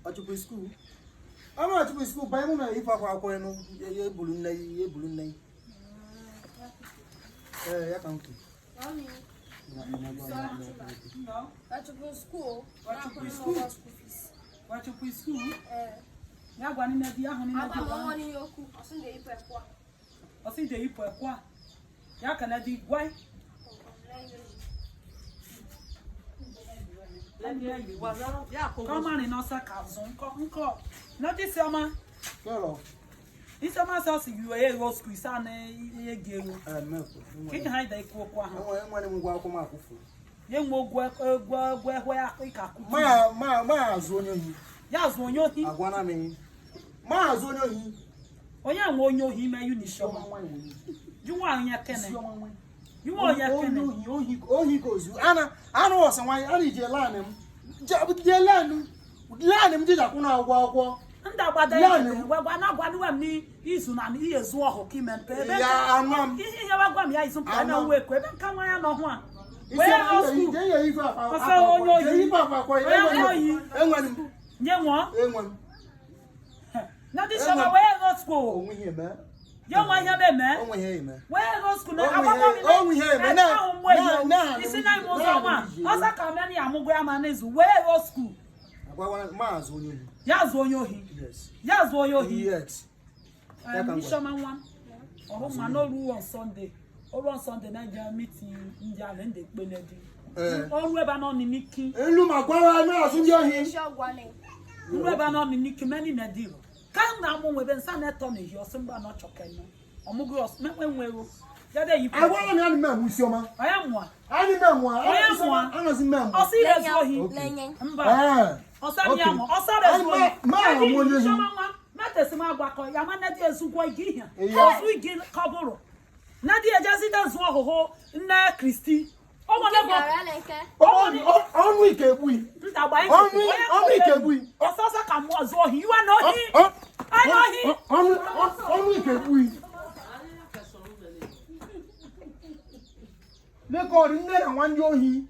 Achupu school. I'm not to school by one if I were no ye balloon. I can't. No. School. What you school? Ya gwani na dia ho ni na dia. Aba mo ni yoku, osun de ipo ekwa. Osin de ipo ekwa. Ya kana di gwai. Come on in osa kazon. Nko. Notice oma. Hello. This oma says you are a school sana e gero. Kin hide da iko kwa ha. Enwere m gwa akoma akụfu. Ye nwo gwa ya ika ku. Ma azu onye ohi. Ya azu onye ohi. Agwana me. Ma azu onye ohi. Onye nwe onye ohi me uniform. You want nya kene. You want nya kene. Ohi gozu. Ana wasa nwan ani je lan m. Je lan m dida kuna agwa. Nda gbada ya gwa na gwa ni ni izu na ni yezu oho kimen pe be. Ya anam. Ihe wa gwa m ya izu pa na we ko ebe nka nwa ya no ho a. We are you dey ifa pa. Enwani. Nye won. Enwani. Na this summer where go school. Onwe here me. Yo wa here be me. Onwe here me. Where go school na akwa mi. Onwe here me. Na. Isi na mo so ma. Osa ka me ni amugo ya ma na izu. Where go school. Agwa ma azu onye ohi. Ya azu onye ohi. Yes. Ya azu onye ohi. Yes. Fisherman one. Oh man no rule on Sunday. On Sunday Nigeria meeting India and they pele di. Onu eba no ni niki. Elu magwara na azu ndi ohi. Onu eba no ni niki many na di. Kan na mo we be nsa na to na hi osimba no choken no. Omugo os me wenwero. Ya dey yi. Agwa na ani memu sioma. Aya mo a. Ani memu a. Aya mo a. Anozi memu. Osi re zo hi. Mba. Osa mi amo. Osa re zo hi. Ma mo ni hi. Mete sima agwa ko ya ma na di ezugwo igi hia. Osu igi kaboro. Na di ejazi da zo hoho na Kristi. O mo na go. Onu ikebui. Nta gba Onu ikebui. Osasa ka mo zo hi. You are not hi. I know hi. Onu ikebui. Le ko ri nne na wan yo hi.